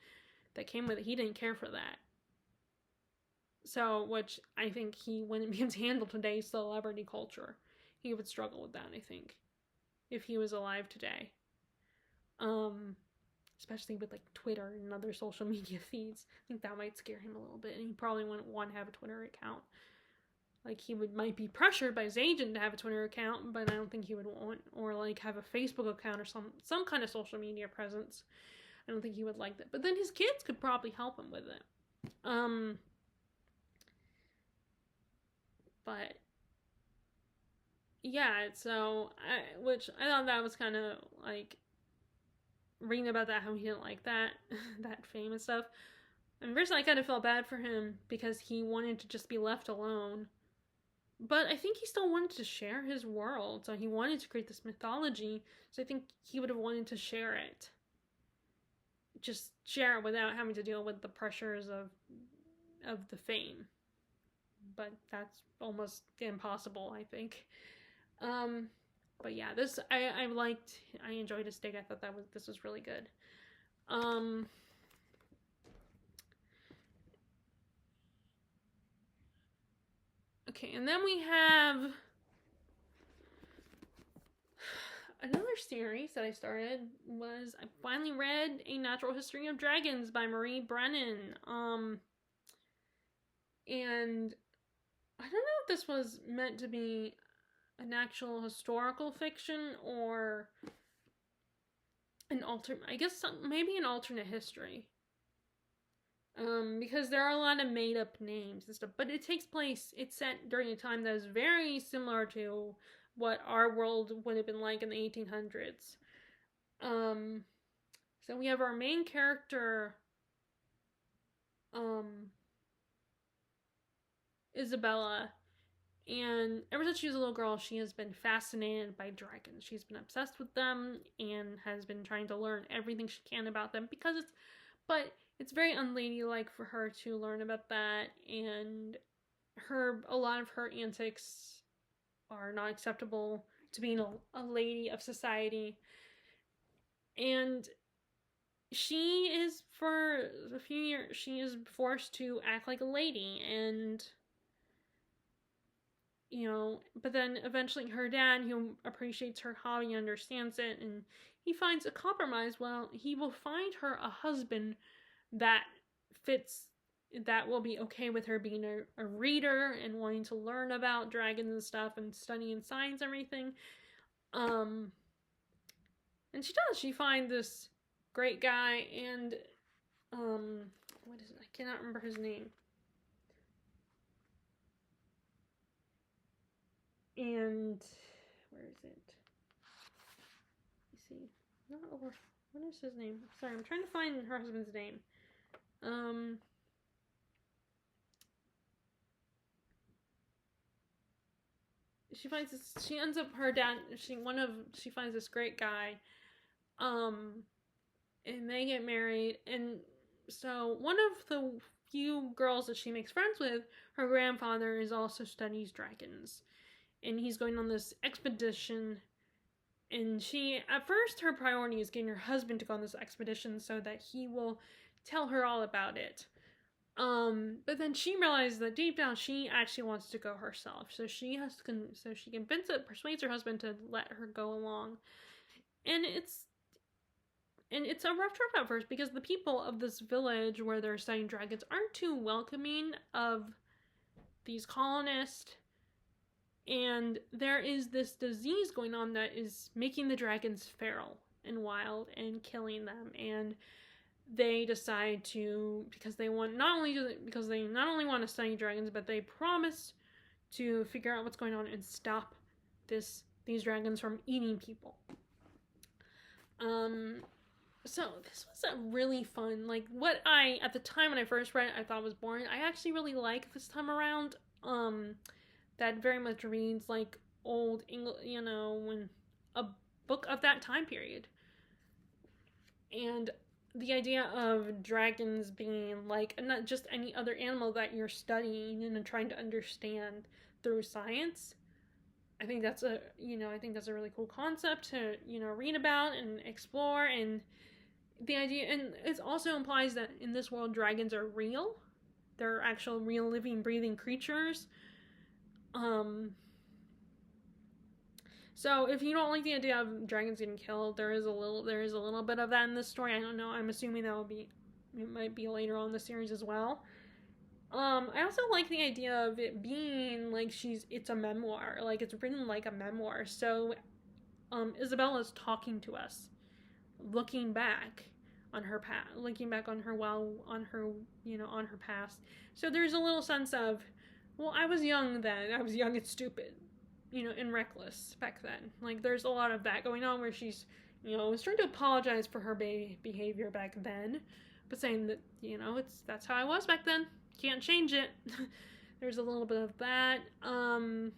[SPEAKER 1] that came with it, he didn't care for that. So, which I think he wouldn't be able to handle today's celebrity culture. He would struggle with that, I think, if he was alive today. Especially with, like, Twitter and other social media feeds. I think that might scare him a little bit, and he probably wouldn't want to have a Twitter account. Like, he might be pressured by his agent to have a Twitter account, but I don't think he would want, or, like, have a Facebook account or some kind of social media presence. I don't think he would like that. But then his kids could probably help him with it. But yeah, so which I thought that was kind of like reading about that, how he didn't like that that fame and stuff. And first, I kind of felt bad for him because he wanted to just be left alone. But I think he still wanted to share his world, so he wanted to create this mythology. So I think he would have wanted to share it, just share it without having to deal with the pressures of the fame. But that's almost impossible, I think. But yeah, this I liked. I enjoyed his take. I thought this was really good. Okay, and then we have another series that I started. I finally read A Natural History of Dragons by Marie Brennan. And I don't know if this was meant to be an actual historical fiction or maybe an alternate history. Because there are a lot of made up names and stuff, but it's set during a time that is very similar to what our world would have been like in the 1800s. So we have our main character, Isabella, and ever since she was a little girl, she has been fascinated by dragons. She's been obsessed with them and has been trying to learn everything she can about them but it's very unladylike for her to learn about that, and a lot of her antics are not acceptable to being a lady of society. And she is, for a few years, she is forced to act like a lady, and but then eventually her dad, who appreciates her hobby, understands it, and he finds a compromise. Well, he will find her a husband that will be okay with her being a reader and wanting to learn about dragons and stuff and studying science and everything. And she does. She finds this great guy, and what is it? I cannot remember his name. And where is it? Let me see. What is his name? Sorry, I'm trying to find her husband's name. She finds this. She ends up her dad. She finds this great guy. And they get married. And so one of the few girls that she makes friends with, her grandfather also studies dragons. And he's going on this expedition, and at first her priority is getting her husband to go on this expedition so that he will tell her all about it. But then she realizes that deep down she actually wants to go herself, so she persuades her husband to let her go along. And it's a rough trip at first, because the people of this village where they're studying dragons aren't too welcoming of these colonists. And there is this disease going on that is making the dragons feral and wild and killing them. And they decide to, because they not only want to study dragons, but they promise to figure out what's going on and stop these dragons from eating people. So this was a really fun, like, what I, at the time when I first read it, I thought was boring. I actually really like this time around. That very much reads like old English, when a book of that time period. And the idea of dragons being like not just any other animal that you're studying and trying to understand through science. I think that's a really cool concept to, read about and explore. And the idea, and it also implies that in this world dragons are real. They're actual real living breathing creatures. So if you don't like the idea of dragons getting killed, there is a little bit of that in this story. I don't know. I'm assuming it might be later on in the series as well. I also like the idea of it being like it's a memoir, like it's written like a memoir. So, Isabella's talking to us, looking back on her past, on her past. So there's a little sense of, well, I was young then. I was young and stupid, and reckless back then. Like there's a lot of that going on where she's, was trying to apologize for her behavior back then, but saying that, that's how I was back then. Can't change it. There's a little bit of that. And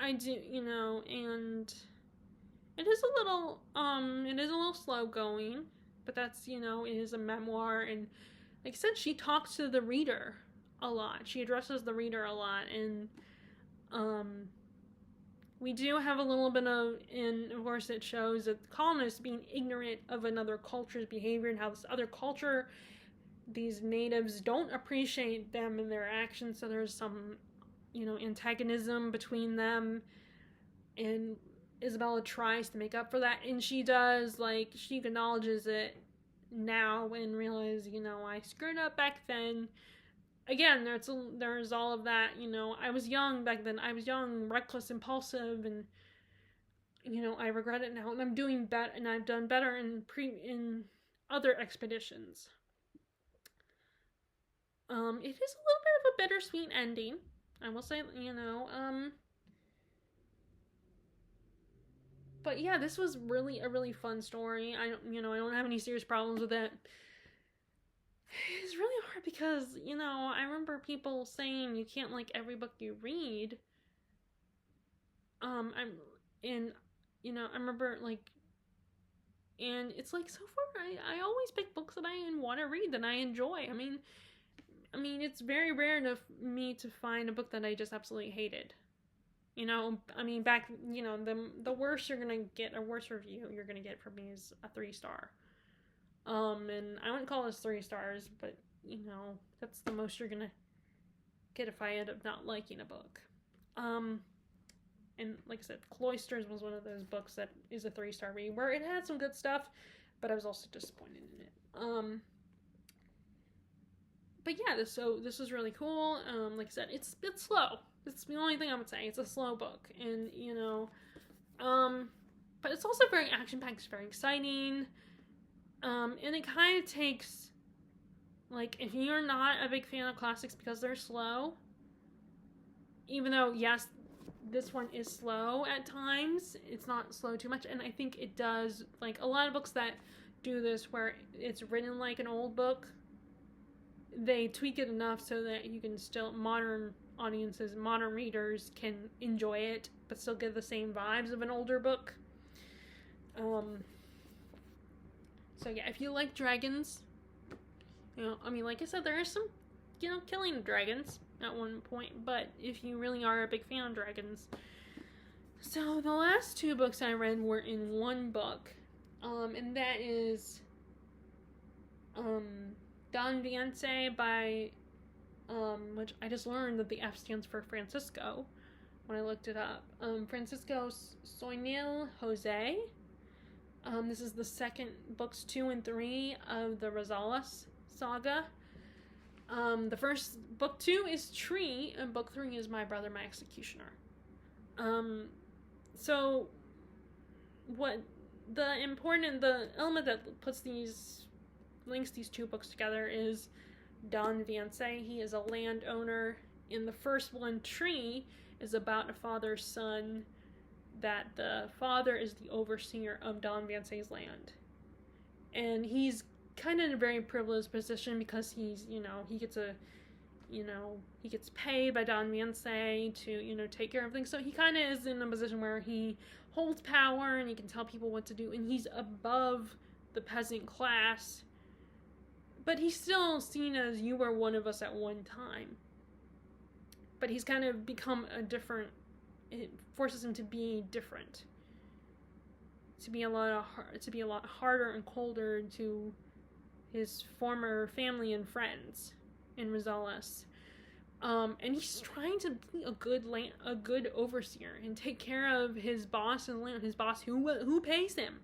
[SPEAKER 1] I do, and it is a little slow going, but that's, it is a memoir, and like I said, she talks to the reader a lot. She addresses the reader a lot, and we do have a little bit of, and of course it shows that the colonists being ignorant of another culture's behavior and how this other culture, these natives, don't appreciate them and their actions, so there's some, antagonism between them, and Isabella tries to make up for that, and she does, like, she acknowledges it now and realizes, I screwed up back then. Again, there's all of that, I was young back then. I was young, reckless, impulsive, and, I regret it now, and I'm doing better, and I've done better in other expeditions. It is a little bit of a bittersweet ending, I will say, but yeah, this was really a really fun story. I don't have any serious problems with it. It's really hard because, I remember people saying you can't like every book you read. I remember, like, and it's like, so far, I always pick books that I want to read, that I enjoy. I mean, it's very rare me to find a book that I just absolutely hated. Back, the worst you're gonna get, a worst review you're gonna get from me is a 3-star. And I wouldn't call this 3 stars, but, that's the most you're gonna get if I end up not liking a book. And like I said, Cloisters was one of those books that is a 3-star read, where it had some good stuff, but I was also disappointed in it. But yeah, this was really cool. Like I said, it's slow. It's the only thing I would say. It's a slow book, and but it's also very action-packed. It's very exciting, and it kind of takes, like, if you're not a big fan of classics because they're slow, even though yes, this one is slow at times, it's not slow too much, and I think it does, like a lot of books that do this where it's written like an old book, they tweak it enough so that you can still, modern audiences, modern readers can enjoy it, but still get the same vibes of an older book. So yeah, if you like dragons, like I said, there is some, killing dragons at one point, but if you really are a big fan of dragons. So the last 2 books I read were in one book, and that is, Don Viance by, which I just learned that the F stands for Francisco when I looked it up. Francisco Soinil Jose. This is the second, books 2 and 3 of the Rosales saga. The first, book 2 is Tree, and book 3 is My Brother, My Executioner. So what the element that links these 2 books together is Don Vance. He is a landowner. In the first one, Tree, is about a father-son, that the father is the overseer of Don Vance's land. And he's kind of in a very privileged position because he's, he gets he gets paid by Don Vance to, take care of things. So he kind of is in a position where he holds power and he can tell people what to do, and he's above the peasant class. But he's still seen as, you were one of us at one time. But he's kind of become it forces him to be different. To be a lot harder and colder to his former family and friends in Rosales. And he's trying to be a good overseer and take care of his boss and his boss who pays him.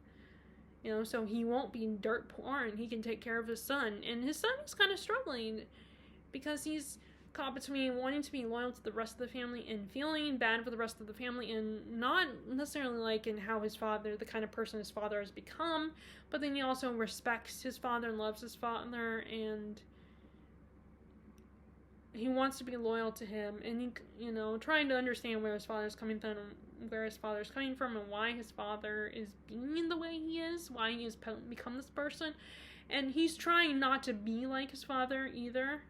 [SPEAKER 1] So he won't be dirt poor and he can take care of his son. And his son is kind of struggling because he's caught between wanting to be loyal to the rest of the family and feeling bad for the rest of the family, and not necessarily liking how the kind of person his father has become, but then he also respects his father and loves his father, and he wants to be loyal to him, and he, trying to understand where his father's coming from, and why his father is being the way he is, why he has become this person. And he's trying not to be like his father either,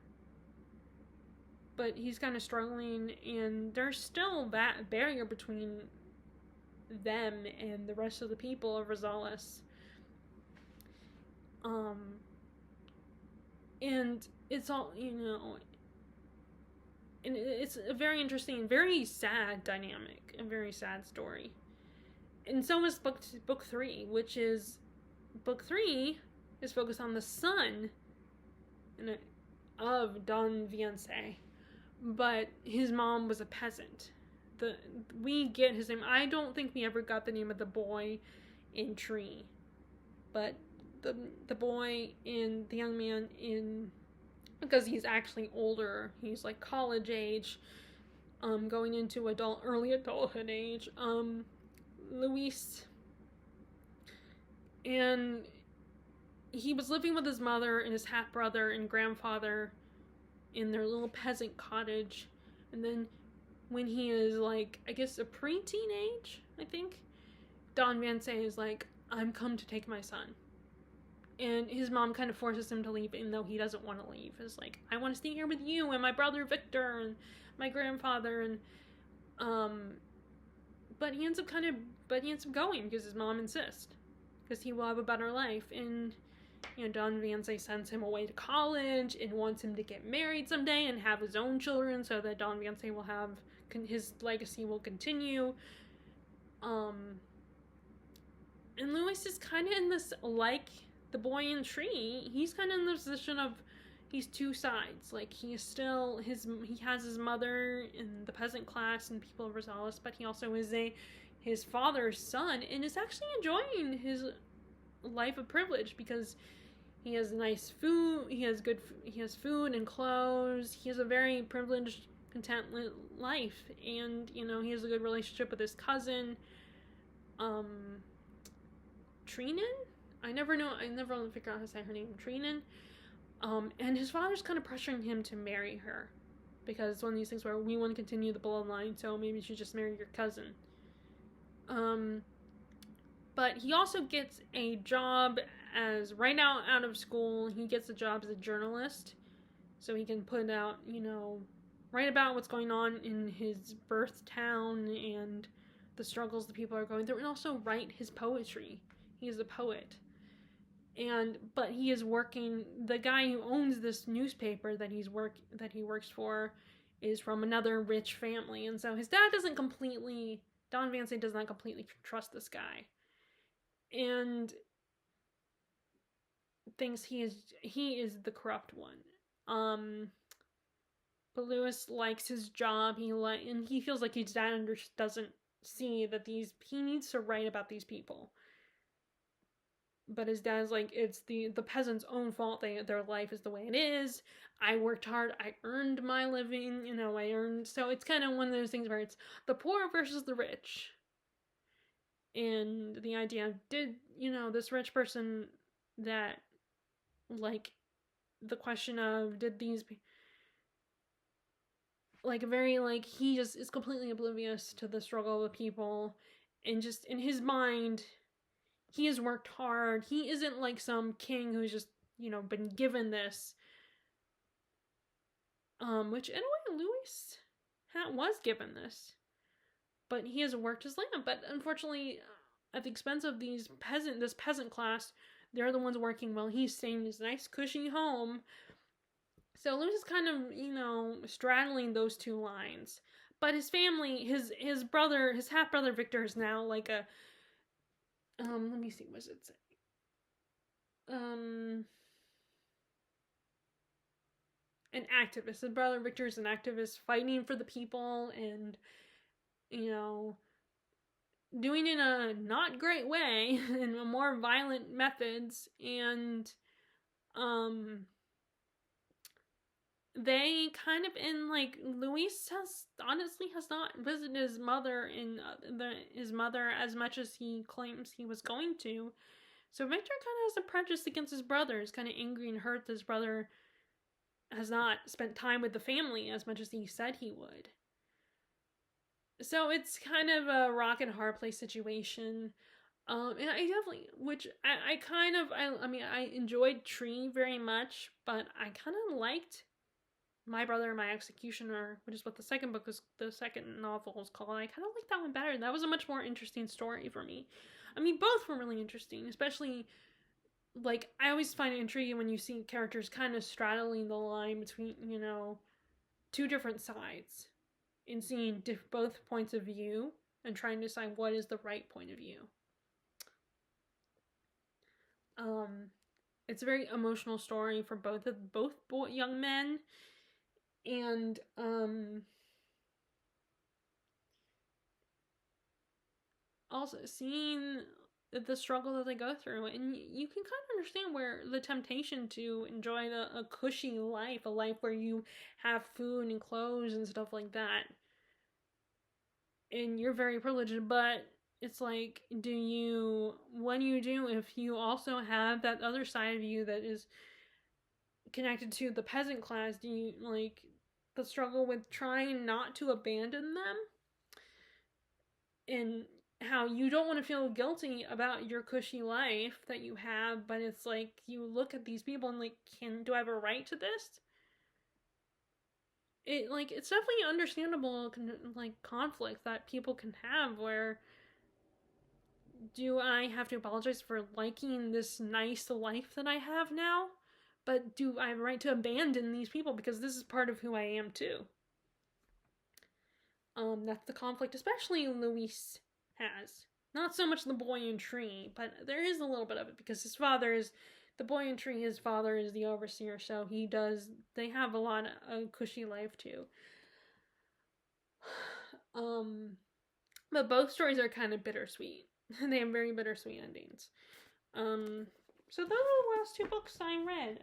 [SPEAKER 1] but he's kind of struggling, and there's still that barrier between them and the rest of the people of Rosales. And it's all, and it's a very interesting, very sad dynamic, a very sad story. And so is book 3, which is, book 3 is focused on the son of Don Vance, but his mom was a peasant. We get his name. I don't think we ever got the name of the boy in Tree, but the boy in the young man in, because he's actually older, he's like college age, going into early adulthood age, Luis, and he was living with his mother and his half brother and grandfather in their little peasant cottage. And then when he is like, I guess a pre-teen age, I think, Don Vance is like, I'm come to take my son. And his mom kind of forces him to leave, even though he doesn't want to leave. It's like, I want to stay here with you and my brother Victor and my grandfather. And but he ends up going because his mom insists, because he will have a better life. And Don Vance sends him away to college and wants him to get married someday and have his own children, so that Don Vance will have his legacy will continue. And Luis is kind of in this, like the boy in Tree, he's kind of in the position of, he's two sides. Like, he is still he has his mother in the peasant class and people of Rosales, but he also is his father's son, and is actually enjoying his life of privilege, because he has nice food, he has food and clothes, he has a very privileged, content life, and he has a good relationship with his cousin, Treenan? I never figure out how to say her name. Treenan. And his father's kind of pressuring him to marry her, because it's one of these things where we want to continue the bloodline, so maybe you should just marry your cousin. But he also gets a job right now out of school, he gets a job as a journalist, so he can put out, write about what's going on in his birth town and the struggles the people are going through, and also write his poetry. He is a poet. But he is working, the guy who owns this newspaper that he works for is from another rich family, and so his dad Don Vance does not completely trust this guy, and thinks he is the corrupt one. But Luis likes his job, and he feels like his dad doesn't see that he needs to write about these people. But his dad's like, it's the peasants' own fault. Their life is the way it is. I worked hard. I earned my living. So it's kind of one of those things where it's the poor versus the rich. And the idea of, this rich person that, like, the question of, did these like very like he just is completely oblivious to the struggle of the people, and just in his mind he has worked hard. He isn't like some king who's just, been given this, which in a way Louis was given this, but he has worked his land. But unfortunately, at the expense of this peasant class, they're the ones working while he's staying in his nice cushy home. So Louis is kind of, straddling those two lines. But his family, his brother, his half brother Victor is now like a, let me see, what does it say? An activist. His brother Victor is an activist fighting for the people, and doing it in a not great way, in a more violent methods, and they kind of, in like, Luis has not visited his mother his mother as much as he claims he was going to. So Victor kind of has a prejudice against his brother. He's kind of angry and hurt that his brother has not spent time with the family as much as he said he would. So it's kind of a rock and hard place situation. And I definitely, which I enjoyed Tree very much, but I kind of liked My Brother and My Executioner, which is what the second novel is called. I kind of like that one better. That was a much more interesting story for me. I mean, both were really interesting, especially, like, I always find it intriguing when you see characters kind of straddling the line between, two different sides, and seeing both points of view and trying to decide what is the right point of view. It's a very emotional story for both young men, and also seeing the struggle that they go through, and you can kind of understand where the temptation to enjoy a cushy life, a life where you have food and clothes and stuff like that, and you're very privileged, but it's like, what do you do if you also have that other side of you that is connected to the peasant class? Do you, like, the struggle with trying not to abandon them, and how you don't want to feel guilty about your cushy life that you have, but it's like you look at these people and like, do I have a right to this? It's definitely understandable, like, conflict that people can have, where do I have to apologize for liking this nice life that I have now? But do I have a right to abandon these people because this is part of who I am too? That's the conflict, especially Luis has. Not so much the boy in Tree, but there is a little bit of it because his father is the boy in Tree. His father is the overseer, so they have a lot of cushy life too. But both stories are kind of bittersweet. They have very bittersweet endings. So those are the last two books I read.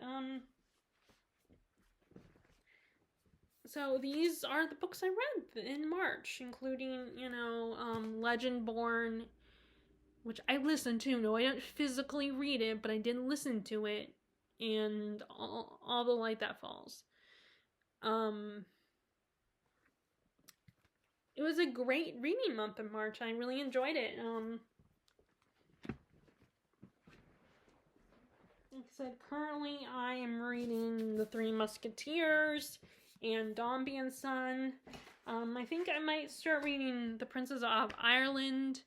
[SPEAKER 1] So these are the books I read in March, including, Legendborn, which I listened to. No, I didn't physically read it, but I did listen to it, and all the Light That Falls. It was a great reading month in March. I really enjoyed it. Like I said, currently I am reading The Three Musketeers and Dombey and Son. I think I might start reading The Princess of Ireland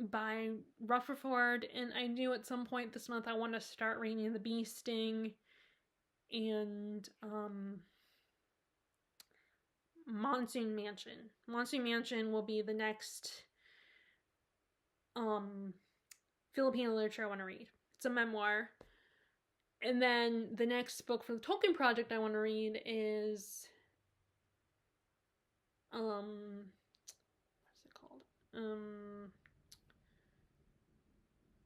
[SPEAKER 1] by Rutherford, and I knew at some point this month I want to start reading The Bee Sting and Monsoon Mansion. Monsoon Mansion will be the next Filipino literature I want to read. It's a memoir. And then the next book for the Tolkien Project I want to read is what's it called?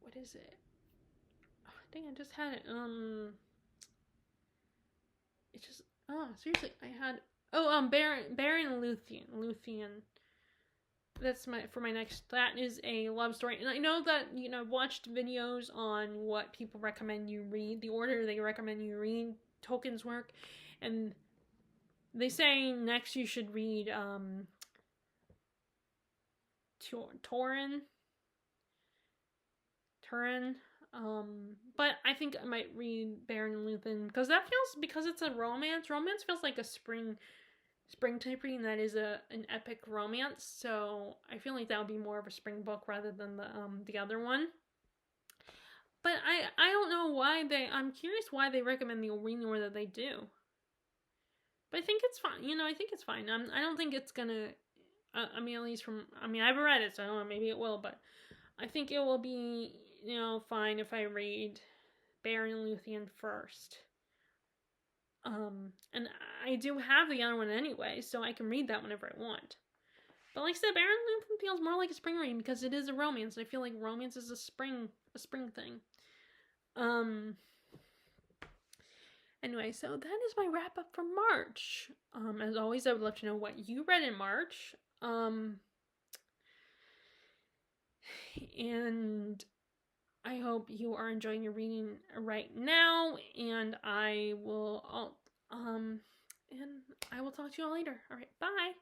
[SPEAKER 1] What is it? Oh, dang, I just had it. It just, seriously, I had, Baron Luthien. that's my next. That is a love story, and I know that I've watched videos on what people recommend you read, the order they recommend you read Tolkien's work, and they say next you should read Turin. But I think I might read Beren and Luthien because because it's a romance. Romance feels like a spring type reading that is an epic romance. So I feel like that would be more of a spring book rather than the other one. But I don't know why I'm curious why they recommend the reading order that they do. But I think it's fine. I think it's fine. I don't think it's gonna. At least I haven't read it, so I don't know. Maybe it will, but I think it will be fine if I read Beren and Luthien first. And I do have the other one anyway, so I can read that whenever I want. But like I said, Beren and Luthien feels more like a spring reading because it is a romance. I feel like romance is a spring thing. Anyway, so that is my wrap up for March. As always, I would love to know what you read in March. And I hope you are enjoying your reading right now, and I will talk to you all later. All right, bye.